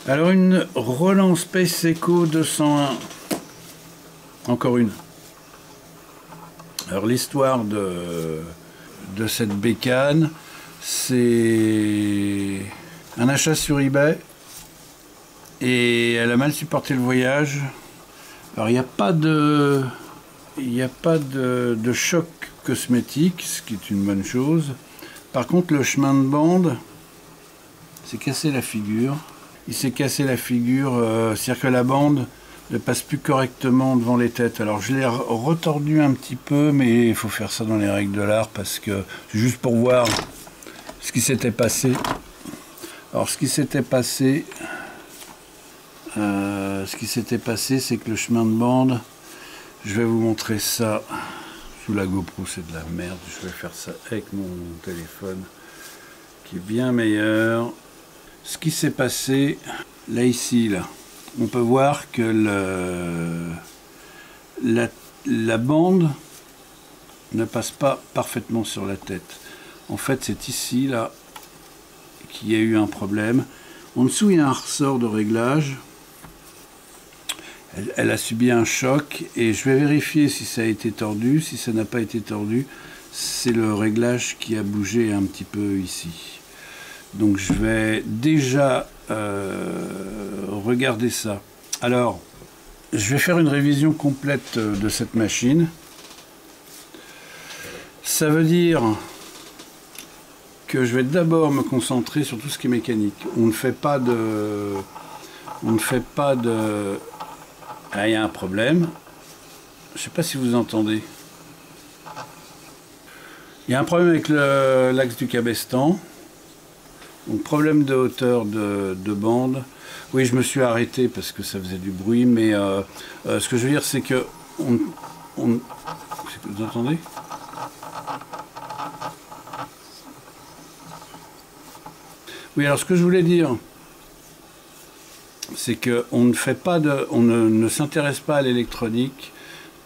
Alors une Roland Space Echo 201. Encore une. Alors l'histoire de cette bécane, c'est un achat sur eBay et elle a mal supporté le voyage. Alors il n'y a pas de choc cosmétique, ce qui est une bonne chose. Par contre le chemin de bande s'est cassé la figure. Il s'est cassé la figure, c'est-à-dire que la bande ne passe plus correctement devant les têtes. Alors je l'ai retordu un petit peu, mais il faut faire ça dans les règles de l'art parce que c'est juste pour voir ce qui s'était passé. Alors ce qui s'était passé, c'est que le chemin de bande, je vais vous montrer ça sous la GoPro, c'est de la merde. Je vais faire ça avec mon téléphone qui est bien meilleur. Ce qui s'est passé, là ici, là, on peut voir que la bande ne passe pas parfaitement sur la tête. En fait, c'est ici, là, qu'il y a eu un problème. En dessous, il y a un ressort de réglage. Elle a subi un choc et je vais vérifier si ça a été tordu. Si ça n'a pas été tordu, c'est le réglage qui a bougé un petit peu ici. Donc je vais déjà regarder ça. Alors, je vais faire une révision complète de cette machine. Ça veut dire que je vais d'abord me concentrer sur tout ce qui est mécanique. On ne fait pas de... Ah, il y a un problème. Je ne sais pas si vous entendez. Il y a un problème avec l'axe du cabestan. Donc problème de hauteur de bande. Oui, je me suis arrêté parce que ça faisait du bruit, mais ce que je veux dire, c'est que vous entendez? Oui, alors ce que je voulais dire, c'est que on ne s'intéresse pas à l'électronique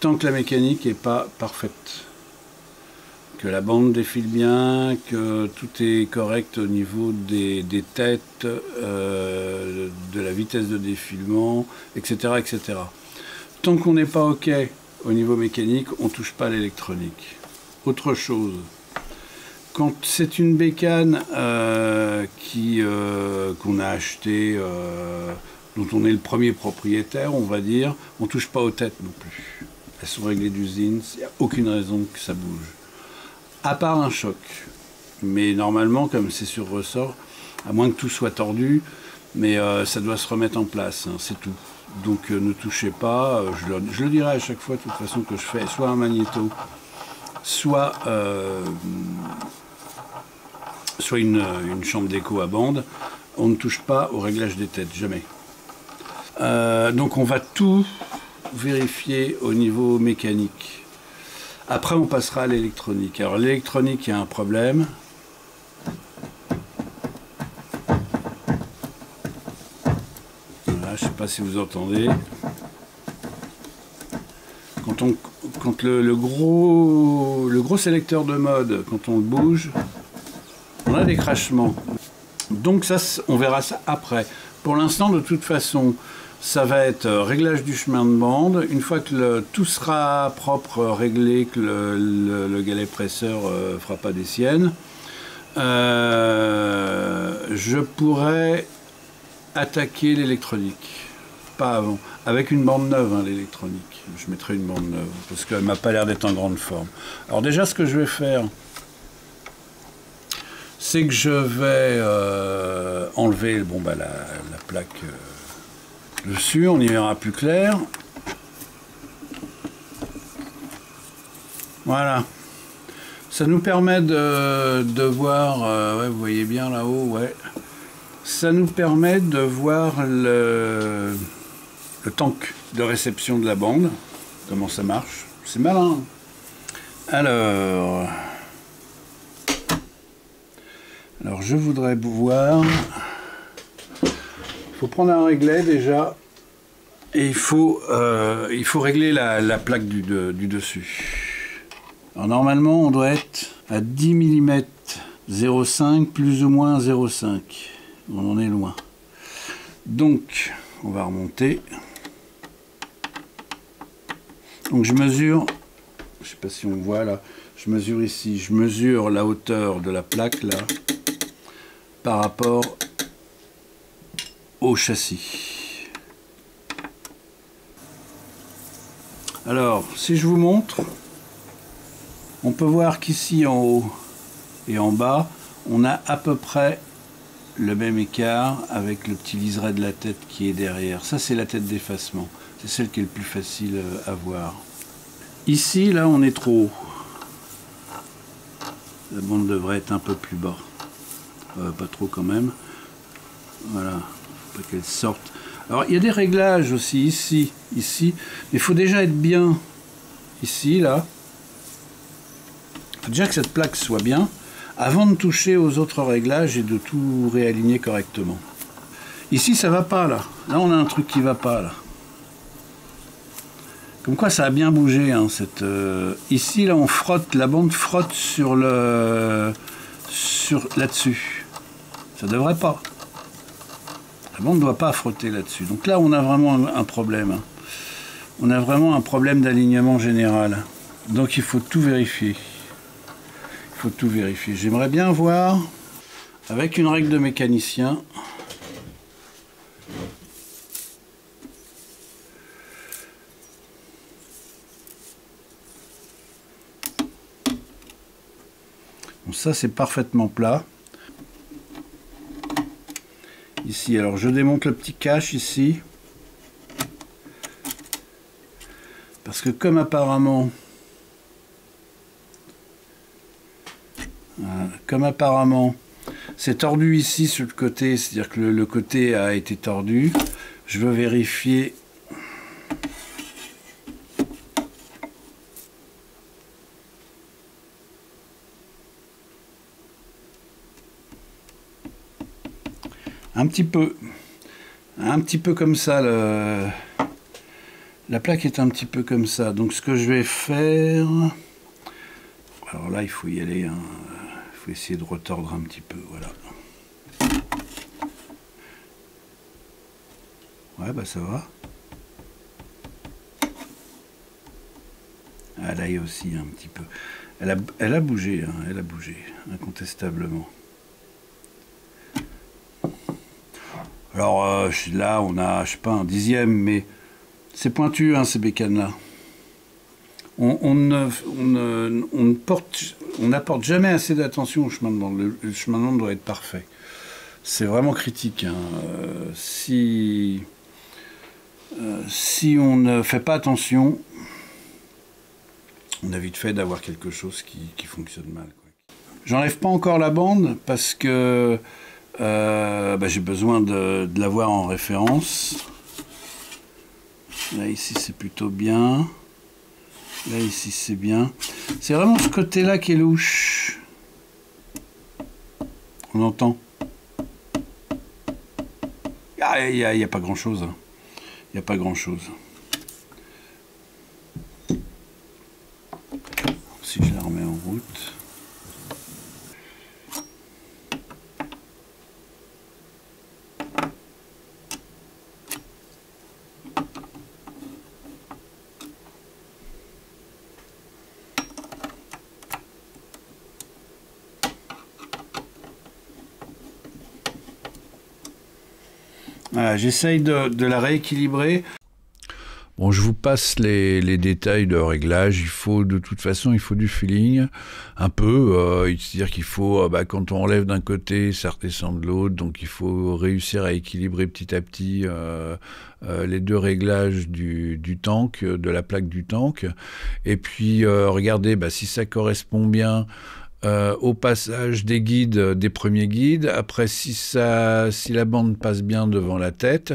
tant que la mécanique n'est pas parfaite. Que la bande défile bien, que tout est correct au niveau des têtes, de la vitesse de défilement, etc., etc. Tant qu'on n'est pas OK au niveau mécanique, on ne touche pas à l'électronique. Autre chose, quand c'est une bécane qu'on a achetée, dont on est le premier propriétaire, on va dire, on ne touche pas aux têtes non plus. Elles sont réglées d'usine, il n'y a aucune raison que ça bouge. À part un choc. Mais normalement, comme c'est sur ressort, à moins que tout soit tordu, mais ça doit se remettre en place, hein, c'est tout. Donc ne touchez pas, je le dirai à chaque fois de toute façon que je fais soit un magnéto, soit une chambre d'écho à bande, on ne touche pas au réglage des têtes, jamais. Donc on va tout vérifier au niveau mécanique. Après, on passera à l'électronique. Alors, l'électronique, il y a un problème. Voilà, je ne sais pas si vous entendez. Quand le gros sélecteur de mode, quand on le bouge, on a des crachements. Donc ça, on verra ça après. Pour l'instant, de toute façon, ça va être réglage du chemin de bande. Une fois que tout sera propre, réglé, que le galet presseur ne fera pas des siennes, je pourrais attaquer l'électronique. Pas avant. Avec une bande neuve, hein, l'électronique. Je mettrai une bande neuve, parce qu'elle ne m'a pas l'air d'être en grande forme. Alors déjà, ce que je vais faire, c'est que je vais enlever la plaque... dessus, on y verra plus clair. Voilà. Ça nous permet de voir, ouais, vous voyez bien là-haut, ouais. Ça nous permet de voir le tank de réception de la bande, comment ça marche. C'est malin. Alors, je voudrais voir... Il faut prendre un réglet déjà et il faut régler la plaque du dessus. Alors normalement on doit être à 10 mm 0,5 plus ou moins 0,5. On en est loin. Donc, on va remonter. Donc je mesure, je ne sais pas si on voit là, je mesure ici, je mesure la hauteur de la plaque là, par rapport au châssis. Alors, si je vous montre, on peut voir qu'ici en haut et en bas, on a à peu près le même écart avec le petit liseré de la tête qui est derrière. Ça, c'est la tête d'effacement. C'est celle qui est le plus facile à voir. Ici, là, on est trop haut. La bande devrait être un peu plus bas. Pas trop quand même. Voilà, faut pas qu'elle sorte. Alors, il y a des réglages aussi ici, mais il faut déjà être bien ici, là. Il faut déjà que cette plaque soit bien avant de toucher aux autres réglages et de tout réaligner correctement. Ici, ça va pas, là. Là, on a un truc qui va pas, là. Comme quoi, ça a bien bougé, hein, ici, là, on frotte, la bande frotte sur là-dessus. Ça devrait pas. La bande ne doit pas frotter là-dessus. Donc là, on a vraiment un problème. Hein. On a vraiment un problème d'alignement général. Donc il faut tout vérifier. Il faut tout vérifier. J'aimerais bien voir, avec une règle de mécanicien, bon, ça c'est parfaitement plat. Ici, alors je démonte le petit cache ici. Parce que comme apparemment c'est tordu ici sur le côté, c'est-à-dire que le côté a été tordu, je veux vérifier un petit peu comme ça, la plaque est un petit peu comme ça. Donc ce que je vais faire, alors là il faut y aller, hein. Il faut essayer de retordre un petit peu, voilà. Ouais, bah ça va. Ah, là il y a aussi un petit peu. Elle a bougé, hein, elle a bougé, incontestablement. Alors là, on a, je sais pas, un dixième, mais c'est pointu, hein, ces bécanes-là. On n'apporte jamais assez d'attention au chemin de bande. Le chemin de bande doit être parfait. C'est vraiment critique. Hein. Si on ne fait pas attention, on a vite fait d'avoir quelque chose qui fonctionne mal. J'enlève pas encore la bande parce que j'ai besoin de l'avoir en référence. Là, ici, c'est plutôt bien. Là, ici, c'est bien. C'est vraiment ce côté-là qui est louche. On entend. Il n'y a pas grand-chose. Il n'y a pas grand-chose. Si je la remets en route... Voilà, j'essaye de la rééquilibrer. Bon, je vous passe les détails de réglage. De toute façon, il faut du feeling, un peu. C'est-à-dire qu'il faut, quand on enlève d'un côté, ça redescend de l'autre. Donc, il faut réussir à équilibrer petit à petit les deux réglages du tank, de la plaque du tank. Et puis, regardez si ça correspond bien au passage des guides, des premiers guides, après si la bande passe bien devant la tête,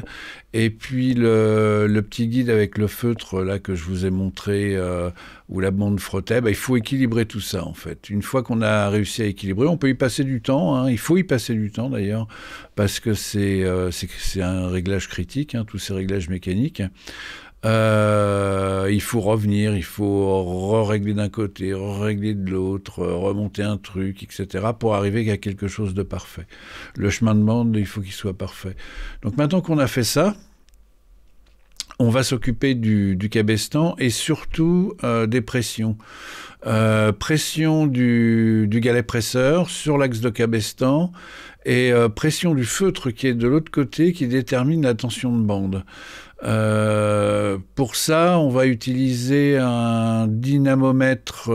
et puis le petit guide avec le feutre là que je vous ai montré où la bande frottait, il faut équilibrer tout ça en fait. Une fois qu'on a réussi à équilibrer, on peut y passer du temps, hein. Il faut y passer du temps d'ailleurs, parce que c'est un réglage critique, hein, tous ces réglages mécaniques. Il faut revenir, il faut régler d'un côté, régler de l'autre, remonter un truc, etc. pour arriver à quelque chose de parfait. Le chemin de bande, il faut qu'il soit parfait. Donc maintenant qu'on a fait ça, on va s'occuper du cabestan et surtout des pressions. Pression du galet presseur sur l'axe de cabestan et pression du feutre qui est de l'autre côté qui détermine la tension de bande. Pour ça, on va utiliser un dynamomètre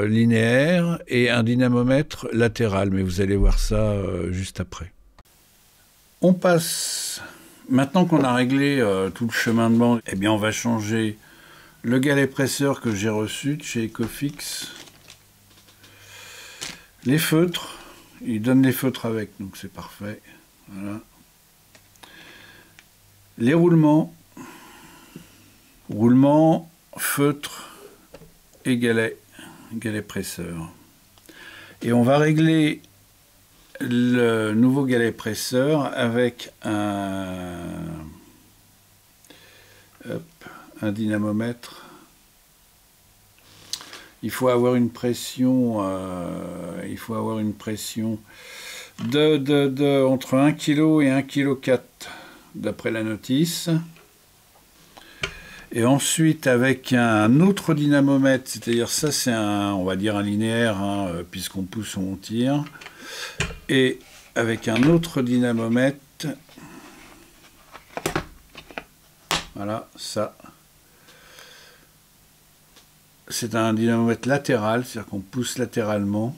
linéaire et un dynamomètre latéral, mais vous allez voir ça juste après. On passe, maintenant qu'on a réglé tout le chemin de bande, eh bien on va changer le galet presseur que j'ai reçu de chez Ecofix. Les feutres, ils donnent les feutres avec, donc c'est parfait. Voilà. Les roulements, feutre et galet presseur. Et on va régler le nouveau galet presseur avec un dynamomètre. Il faut avoir une pression, de entre 1 kg et 1,4 kg d'après la notice. Et ensuite avec un autre dynamomètre, c'est-à-dire ça c'est on va dire un linéaire, hein, puisqu'on pousse on tire, et avec un autre dynamomètre, voilà, ça c'est un dynamomètre latéral, c'est-à-dire qu'on pousse latéralement.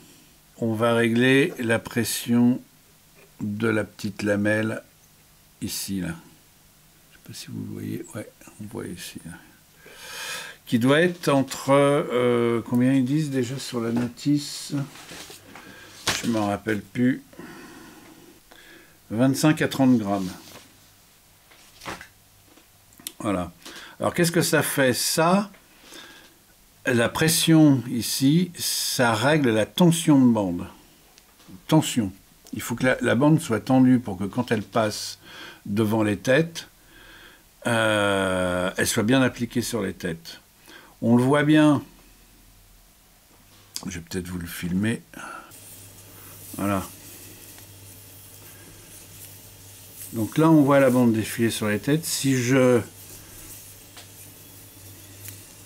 On va régler la pression de la petite lamelle ici, là. Je ne sais pas si vous voyez. Ouais, on voit ici. Là. Qui doit être entre... combien ils disent déjà sur la notice? Je ne m'en rappelle plus. 25 à 30 grammes. Voilà. Alors, qu'est-ce que ça fait? Ça, la pression ici, ça règle la tension de bande. Tension. Il faut que la bande soit tendue pour que quand elle passe devant les têtes, elle soit bien appliquée sur les têtes. On le voit bien. Je vais peut-être vous le filmer. Voilà. Donc là, on voit la bande défiler sur les têtes. Si je...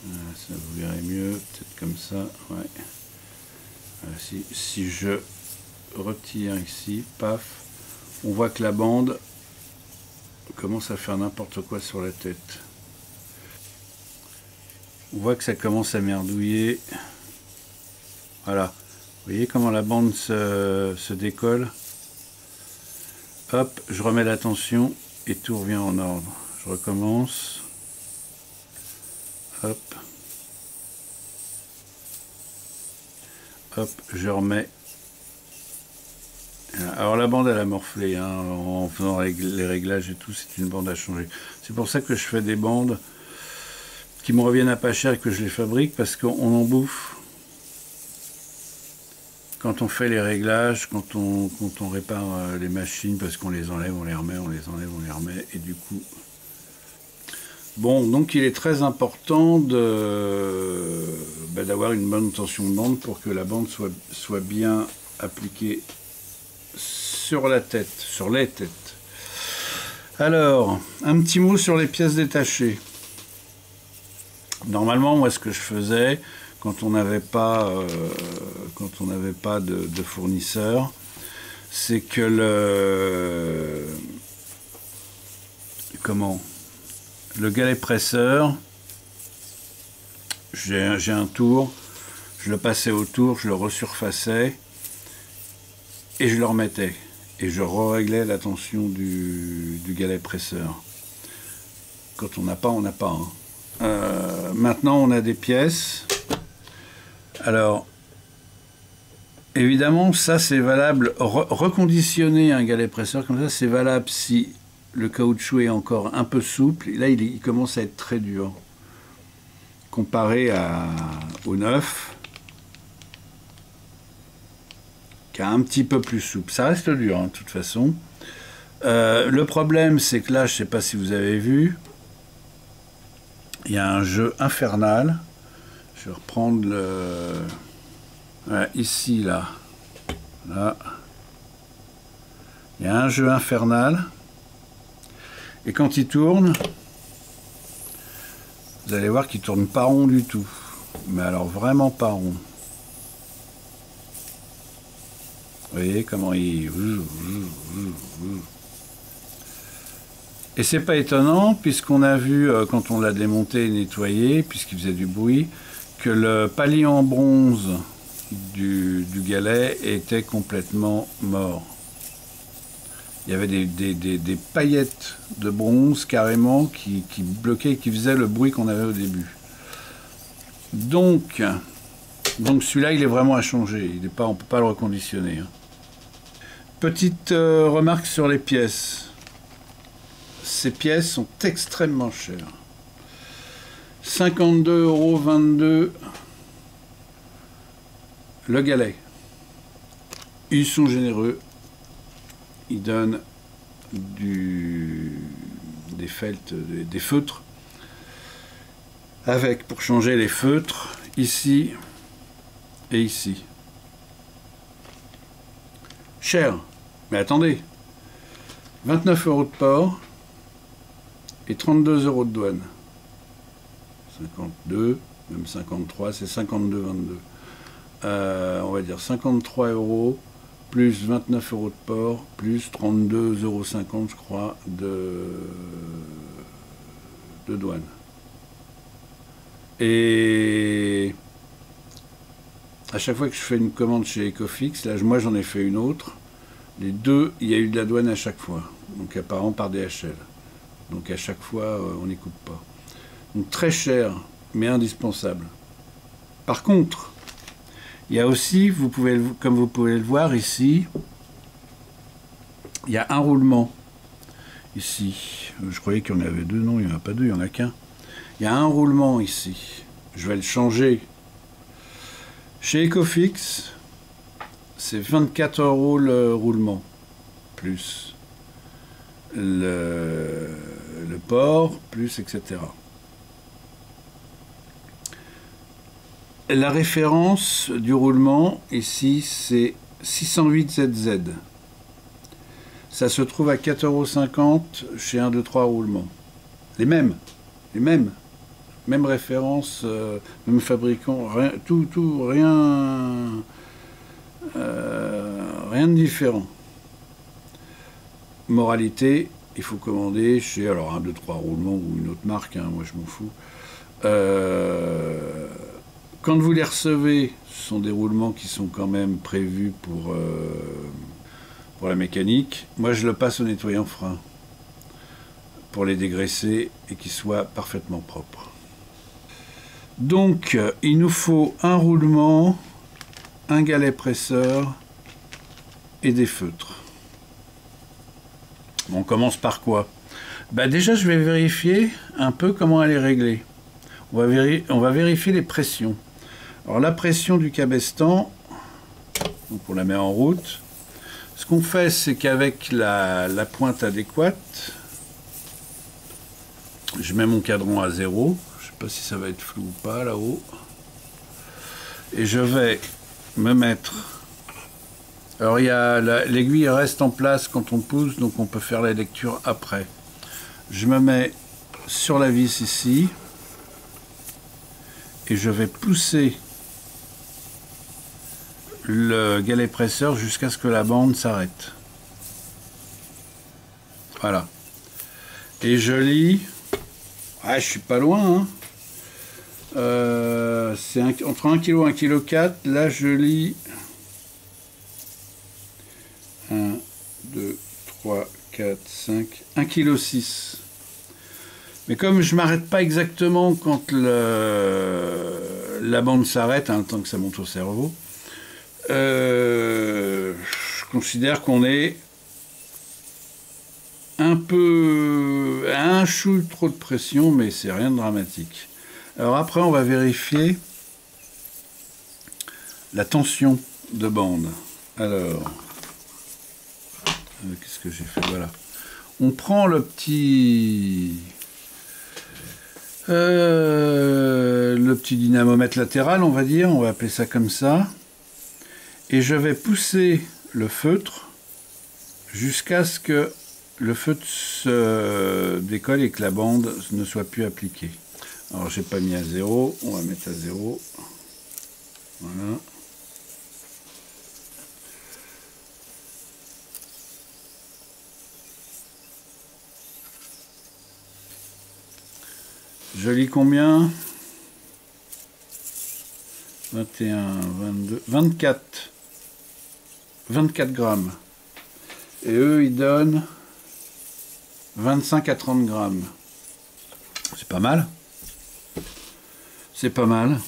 ça vous verrez mieux, peut-être comme ça. Ouais. Voilà, si je retire ici, paf, on voit que la bande commence à faire n'importe quoi sur la tête. On voit que ça commence à merdouiller. Voilà. Vous voyez comment la bande se décolle. Hop, je remets la tension et tout revient en ordre. Je recommence. Hop. Hop, je remets. Alors la bande elle a morflé, hein, en faisant les réglages et tout, c'est une bande à changer. C'est pour ça que je fais des bandes qui me reviennent à pas cher et que je les fabrique, parce qu'on en bouffe quand on fait les réglages, quand on répare les machines, parce qu'on les enlève, on les remet, on les enlève, on les remet, et du coup... Bon, donc il est très important d'avoir une bonne tension de bande pour que la bande soit bien appliquée sur la tête, sur les têtes. Alors, un petit mot sur les pièces détachées. Normalement, moi, ce que je faisais, quand on n'avait pas, de fournisseur, c'est que le galet presseur, j'ai un tour, je le passais au tour, je le resurfaçais et je le remettais. Et je réglais la tension du galet presseur. Quand on n'a pas, on n'a pas. Hein. Maintenant, on a des pièces. Alors, évidemment, ça c'est valable. Reconditionner un galet presseur comme ça, c'est valable si le caoutchouc est encore un peu souple. Là, il commence à être très dur. Comparé au neuf, qui est un petit peu plus souple. Ça reste dur, hein, de toute façon. Le problème, c'est que là, je ne sais pas si vous avez vu, il y a un jeu infernal. Je vais reprendre le... Voilà, ici, là. Là. Il y a un jeu infernal. Et quand il tourne, vous allez voir qu'il tourne pas rond du tout. Mais alors vraiment pas rond. Vous voyez comment il... Et c'est pas étonnant, puisqu'on a vu, quand on l'a démonté et nettoyé, puisqu'il faisait du bruit, que le palier en bronze du galet était complètement mort. Il y avait des paillettes de bronze carrément qui bloquaient et qui faisaient le bruit qu'on avait au début. Donc celui-là, il est vraiment à changer. Il est pas, on ne peut pas le reconditionner. Hein. Petite remarque sur les pièces. Ces pièces sont extrêmement chères. 52,22 € le galet. Ils sont généreux. Ils donnent des felts, des feutres. Avec, pour changer les feutres, ici et ici. Cher. Mais attendez. 29 € de port et 32 € de douane. 52, même 53, c'est 52,22. On va dire 53 € plus 29 € de port, plus 32,50 €, je crois, de douane. Et à chaque fois que je fais une commande chez Ecofix, là, moi j'en ai fait une autre, les deux, il y a eu de la douane à chaque fois, donc apparemment par DHL. Donc à chaque fois, on n'y coupe pas. Donc très cher, mais indispensable. Par contre, il y a aussi, comme vous pouvez le voir ici, il y a un roulement. Ici, je croyais qu'il y en avait deux, non, il n'y en a pas deux, il n'y en a qu'un. Il y a un roulement ici. Je vais le changer. Chez Ecofix, c'est 24 € le roulement, plus le port, plus etc. La référence du roulement, ici, c'est 608 ZZ. Ça se trouve à 4,50 € chez 1, 2, 3 roulements. Les mêmes. Même référence, même fabricant, rien, rien de différent. Moralité, il faut commander chez, alors 1, 2, 3 roulements ou une autre marque, hein, moi je m'en fous. Quand vous les recevez, ce sont des roulements qui sont quand même prévus pour la mécanique. Moi je le passe au nettoyant frein pour les dégraisser et qu'ils soient parfaitement propres. Donc, il nous faut un roulement, un galet presseur et des feutres. On commence par quoi? Déjà, je vais vérifier un peu comment elle est réglée. On va vérifier les pressions. Alors, la pression du cabestan, donc on la met en route. Ce qu'on fait, c'est qu'avec la pointe adéquate, je mets mon cadran à 0. Je ne sais pas si ça va être flou ou pas là-haut. Et je vais me mettre... Alors l'aiguille reste en place quand on pousse, donc on peut faire la lecture après. Je me mets sur la vis ici. Et je vais pousser le galet presseur jusqu'à ce que la bande s'arrête. Voilà. Et je lis... Ah, je suis pas loin, hein. C'est entre 1 kg et 1,4 kg. Là, je lis 1, 2, 3, 4, 5, 1,6 kg. Mais comme je m'arrête pas exactement quand la bande s'arrête, hein, le temps que ça monte au cerveau, je considère qu'on est un peu à un chou trop de pression, mais c'est rien de dramatique. Alors après, on va vérifier la tension de bande. Alors, qu'est-ce que j'ai fait? Voilà. On prend le petit Le petit dynamomètre latéral, on va dire, on va appeler ça comme ça. Et je vais pousser le feutre jusqu'à ce que le feutre se décolle et que la bande ne soit plus appliquée. Alors j'ai pas mis à 0, on va mettre à 0. Voilà. Je lis combien? 21, 22, 24. 24 grammes. Et eux, ils donnent 25 à 30 grammes. C'est pas mal. C'est pas mal.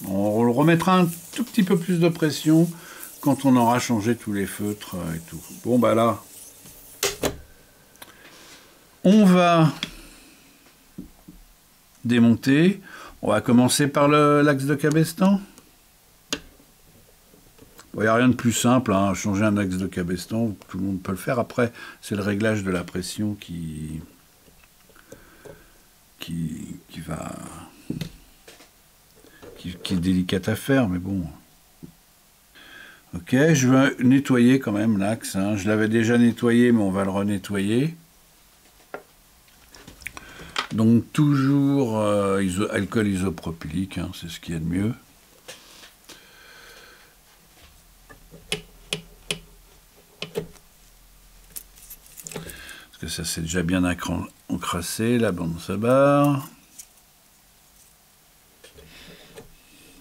On remettra un tout petit peu plus de pression quand on aura changé tous les feutres et tout. Bon, bah là, on va démonter. On va commencer par l'axe de cabestan. Il n'y a rien de plus simple, hein, changer un axe de cabestan, tout le monde peut le faire. Après, c'est le réglage de la pression qui est délicate à faire, mais bon. Ok, je vais nettoyer quand même l'axe. Hein. Je l'avais déjà nettoyé, mais on va le renettoyer. Donc toujours alcool isopropylique, hein, c'est ce qu'il y a de mieux. Parce que ça c'est déjà bien encrassé, la bande s'abarre.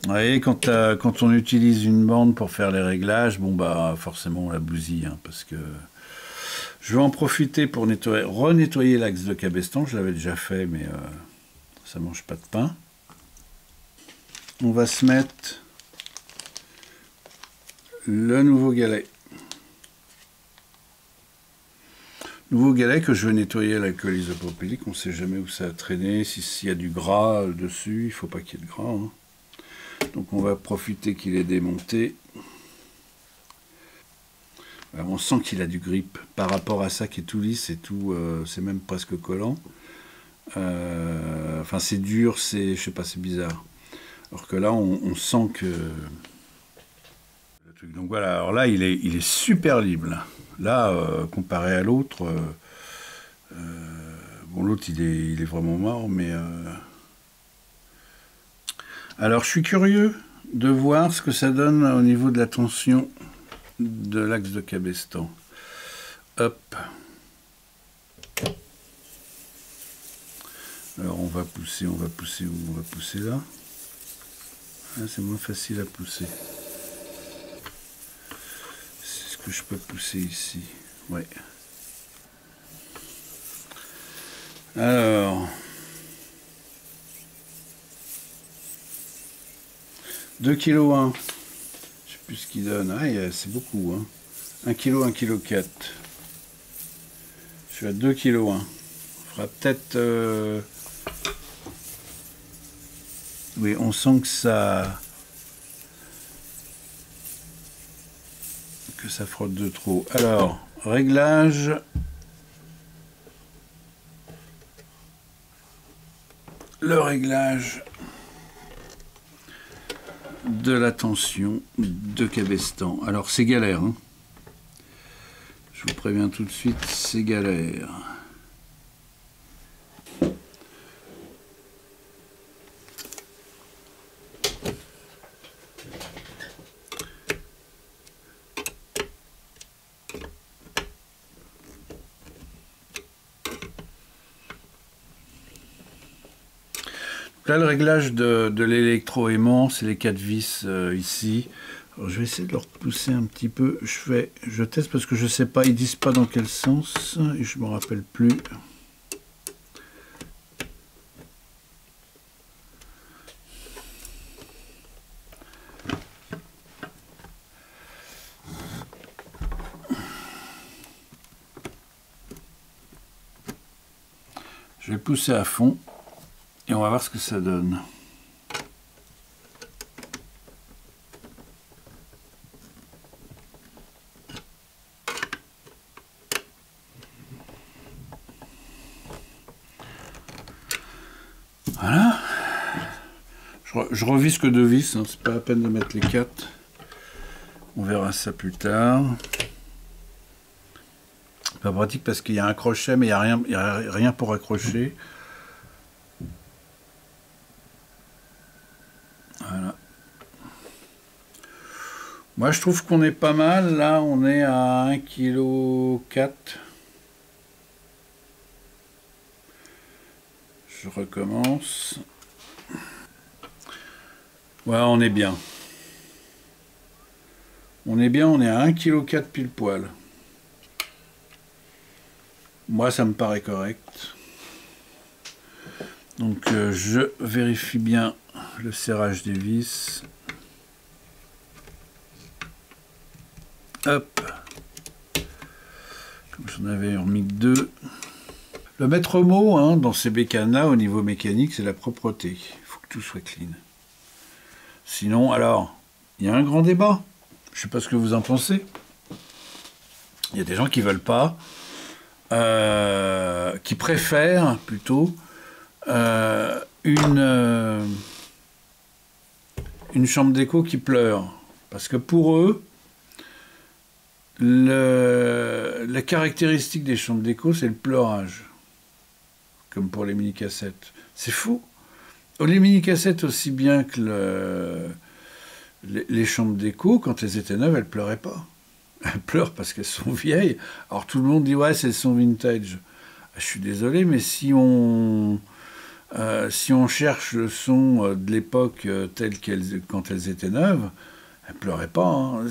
Vous voyez, quand on utilise une bande pour faire les réglages, bon bah forcément on la bousille, hein, parce que je vais en profiter pour renettoyer l'axe de cabestan. Je l'avais déjà fait, mais ça mange pas de pain. On va se mettre le nouveau galet. Nouveau galet que je vais nettoyer à l'alcool isopropylique. On ne sait jamais où ça a traîné. S'il y a du gras dessus, il ne faut pas qu'il y ait de gras. Hein. Donc on va profiter qu'il est démonté. Alors, on sent qu'il a du grip par rapport à ça qui est tout lisse et tout, c'est même presque collant. Enfin c'est dur, je sais pas, c'est bizarre. Alors que là on sent que le truc. Donc voilà, alors là il est super libre. Là comparé à l'autre, bon l'autre il est vraiment mort, mais alors je suis curieux de voir ce que ça donne au niveau de la tension de l'axe de cabestan. Hop. Alors on va pousser où? On va pousser là. Ah, c'est moins facile à pousser. C'est ce que je peux pousser ici. Ouais. Alors. 2 kg 1. Je sais plus ce qu'il donne. Ah, c'est beaucoup. Hein. 1 kg, 1 kg 4. Je suis à 2 kg 1. On fera peut-être... Oui, on sent que ça frotte de trop. Alors, réglage. Le réglage de la tension de cabestan. Alors, c'est galère. Hein. Je vous préviens tout de suite, c'est galère. Là, le réglage de l'électroaimant, c'est les 4 vis ici. Alors, je vais essayer de le repousser un petit peu. Je teste parce que je ne sais pas, ils disent pas dans quel sens et je ne me rappelle plus. Je vais pousser à fond. Et on va voir ce que ça donne. Voilà. Je revisse que 2 vis, hein, c'est pas la peine de mettre les 4. On verra ça plus tard. Pas pratique parce qu'il y a un crochet, mais il n'y a rien pour accrocher. Voilà. Moi, je trouve qu'on est pas mal. Là, on est à 1,4 kg. Je recommence. Ouais, on est bien. On est bien, on est à 1,4 kg pile poil. Moi, ça me paraît correct. Donc, je vérifie bien le serrage des vis. Hop. Comme j'en avais remis 2. Le maître mot hein, dans ces bécanes-là, au niveau mécanique, c'est la propreté. Il faut que tout soit clean. Sinon, alors, il y a un grand débat. Je ne sais pas ce que vous en pensez. Il y a des gens qui ne veulent pas, qui préfèrent plutôt une chambre d'écho qui pleure. Parce que pour eux, la caractéristique des chambres d'écho, c'est le pleurage. Comme pour les mini-cassettes. C'est fou. Les mini-cassettes, aussi bien que les chambres d'écho, quand elles étaient neuves, elles pleuraient pas. Elles pleurent parce qu'elles sont vieilles. Alors tout le monde dit, ouais, c'est le son vintage. Je suis désolé, mais si on cherche le son de l'époque tel quand elles étaient neuves, elles pleuraient pas. Hein.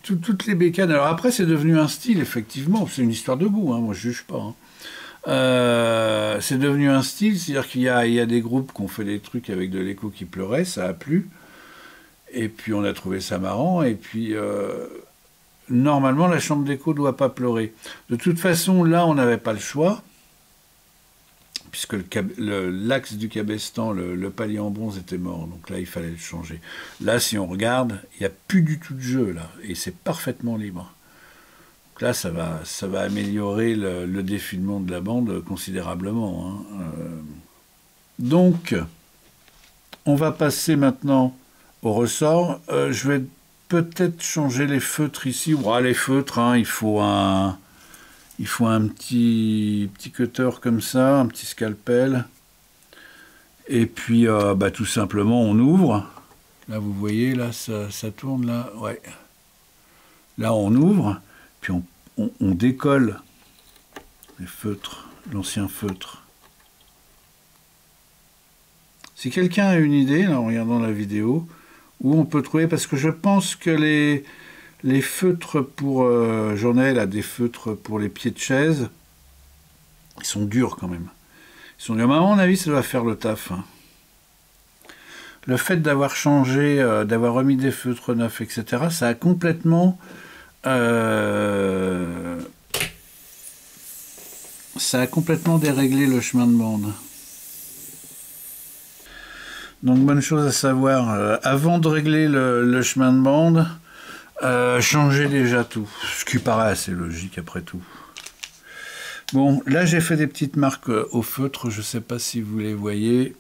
Toutes les bécanes. Alors après, c'est devenu un style, effectivement. C'est une histoire de goût, hein. Moi je juge pas. Hein. C'est devenu un style, c'est-à-dire qu'il y a des groupes qui ont fait des trucs avec de l'écho qui pleurait, ça a plu. Et puis on a trouvé ça marrant. Et puis normalement, la chambre d'écho ne doit pas pleurer. De toute façon, là, on n'avait pas le choix. Puisque l'axe du cabestan, le palier en bronze était mort, donc là il fallait le changer. Là, si on regarde, il n'y a plus du tout de jeu là, et c'est parfaitement libre. Donc là, ça va améliorer le défilement de la bande considérablement. Hein. Donc, on va passer maintenant au ressort. Je vais peut-être changer les feutres ici. Les feutres, hein, il faut un petit cutter comme ça, un petit scalpel. Et puis, tout simplement, on ouvre. Là, vous voyez, là, ça tourne, là. Ouais. Là, on ouvre, puis on décolle les feutres, l'ancien feutre. Si quelqu'un a une idée, là, en regardant la vidéo, où on peut trouver, parce que je pense que les feutres pour... j'en ai là des feutres pour les pieds de chaise. Ils sont durs quand même. Ils sont durs. Mais à mon avis, ça doit faire le taf. Hein. Le fait d'avoir changé, d'avoir remis des feutres neufs, etc., ça a complètement... ça a complètement déréglé le chemin de bande. Donc, bonne chose à savoir. Avant de régler le chemin de bande... changer déjà tout, ce qui paraît assez logique après tout. Bon, là j'ai fait des petites marques au feutre, je ne sais pas si vous les voyez.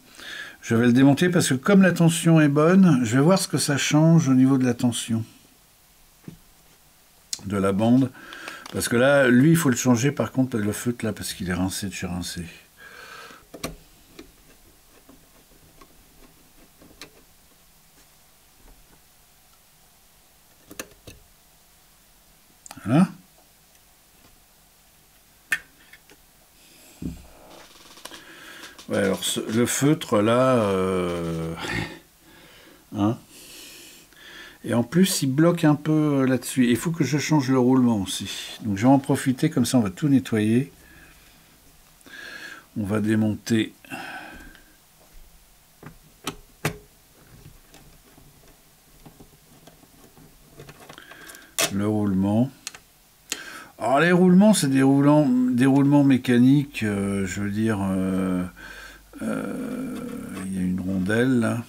Je vais le démonter parce que comme la tension est bonne, je vais voir ce que ça change au niveau de la tension de la bande. Parce que là, lui, il faut le changer par contre, le feutre là, parce qu'il est rincé de chez rincé. Voilà. Ouais, alors le feutre là, hein. Et en plus, il bloque un peu là-dessus. Il faut que je change le roulement aussi. Donc je vais en profiter, comme ça on va tout nettoyer. On va démonter le roulement. Alors les roulements, c'est des roulements mécaniques, je veux dire, il y a une rondelle là.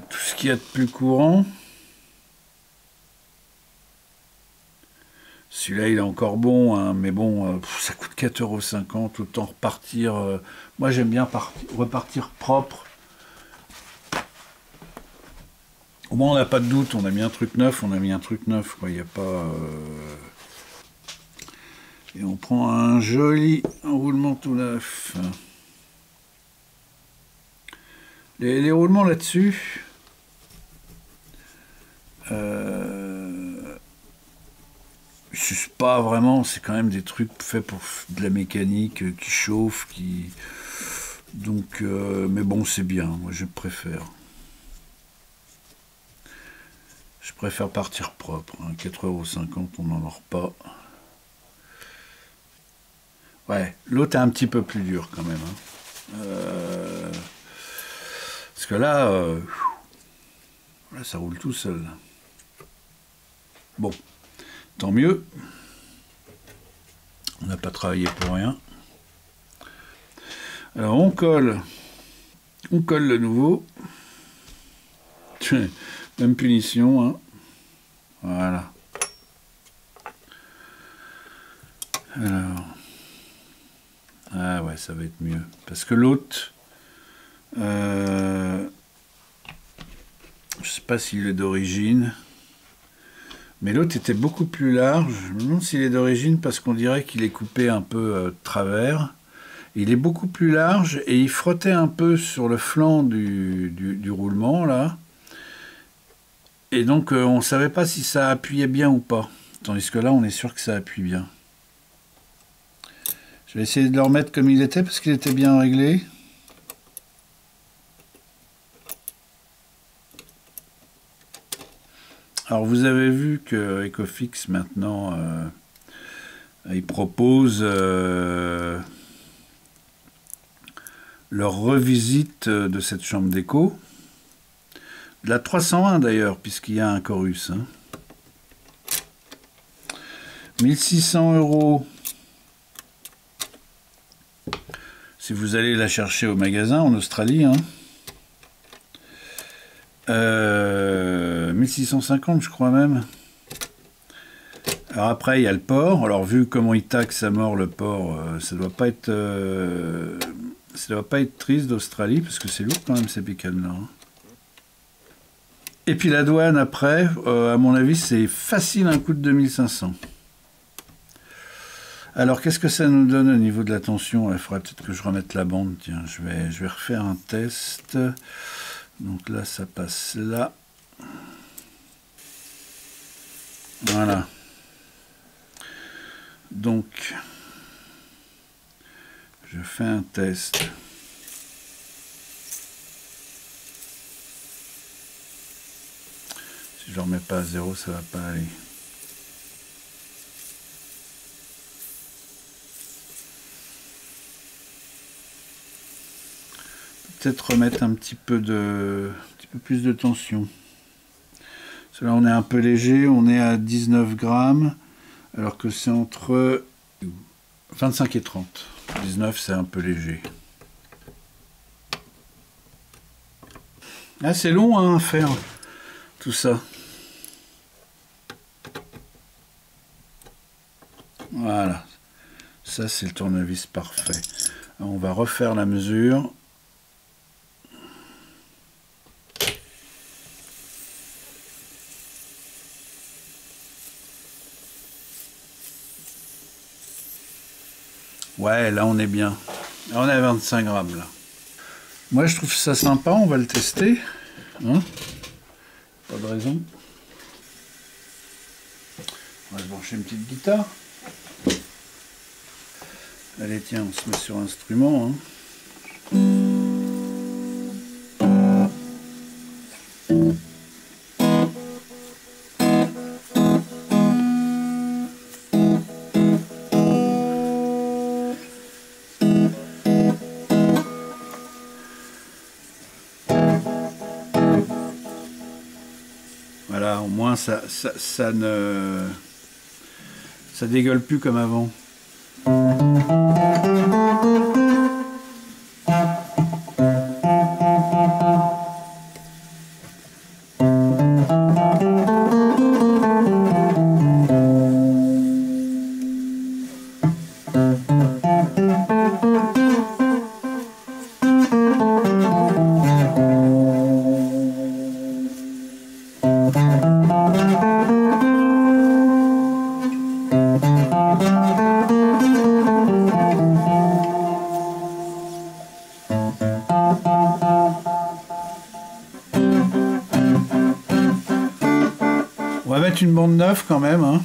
Tout ce qu'il y a de plus courant, Celui-là, il est encore bon, hein, mais bon, ça coûte 4,50 €. Autant repartir. Moi, j'aime bien repartir propre. Au moins, on n'a pas de doute. On a mis un truc neuf, on a mis un truc neuf. Quoi. Il n'y a pas. Et on prend un joli roulement tout neuf. Les roulements là-dessus. C'est pas vraiment, c'est quand même des trucs faits pour de la mécanique qui chauffe, qui. Donc, mais bon, c'est bien, moi je préfère. Je préfère partir propre. Hein. 4,50 €, on n'en aura pas. Ouais, l'autre est un petit peu plus dur quand même. Hein. Parce que là, là, ça roule tout seul. Bon, tant mieux. On n'a pas travaillé pour rien. Alors on colle le nouveau. Même punition, hein. Voilà. Alors. Ah ouais, ça va être mieux. Parce que l'autre, je sais pas s'il est d'origine, mais l'autre était beaucoup plus large. Je me demande s'il est d'origine parce qu'on dirait qu'il est coupé un peu de travers. Il est beaucoup plus large et il frottait un peu sur le flanc du roulement, là. Et donc, on ne savait pas si ça appuyait bien ou pas. Tandis que là, on est sûr que ça appuie bien. Je vais essayer de le remettre comme il était, parce qu'il était bien réglé. Alors, vous avez vu que Ecofix, maintenant, il propose leur revisite de cette chambre d'écho. De la 301 d'ailleurs, puisqu'il y a un chorus. Hein. 1600 €. Si vous allez la chercher au magasin en Australie. Hein. 1650, je crois même. Alors après, il y a le port. Alors vu comment il taxe à mort le port, ça doit pas être triste d'Australie, parce que c'est lourd quand même ces picanes-là. Hein. Et puis la douane après, à mon avis, c'est facile un coup de 2500. Alors qu'est-ce que ça nous donne au niveau de la tension? Il faudrait peut-être que je remette la bande. Tiens, je vais refaire un test. Donc là, ça passe là. Voilà. Donc, je fais un test. Si je ne remets pas à 0, ça va pas aller. Peut-être remettre un petit peu plus de tension. Parce que là, on est un peu léger, on est à 19 grammes, alors que c'est entre 25 et 30. 19, c'est un peu léger. Ah, c'est long hein, à faire tout ça. Voilà. Ça, c'est le tournevis parfait. Alors, on va refaire la mesure. Ouais, là on est bien. Là on est à 25 grammes là. Moi je trouve ça sympa, on va le tester. Hein, pas de raison. On va se brancher une petite guitare. Allez tiens, on se met sur instrument. Hein. Voilà, au moins ça dégueule plus comme avant. On va mettre une bande neuve quand même, hein.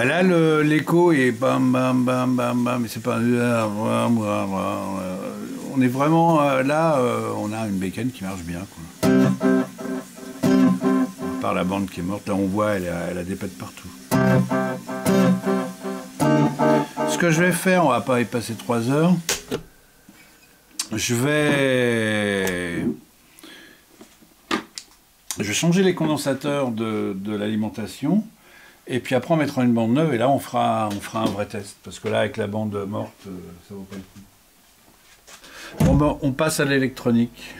Là, l'écho est bam, bam, bam, bam, bam, mais c'est pas... On est vraiment... là, on a une bécane qui marche bien, quoi. À part la bande qui est morte, là, on voit, elle a des pètes partout. Ce que je vais faire, on va pas y passer 3 heures. Je vais changer les condensateurs de l'alimentation. Et puis après, on mettra une bande neuve et là, on fera un vrai test. Parce que là, avec la bande morte, ça vaut pas le coup. Bon, ben, on passe à l'électronique.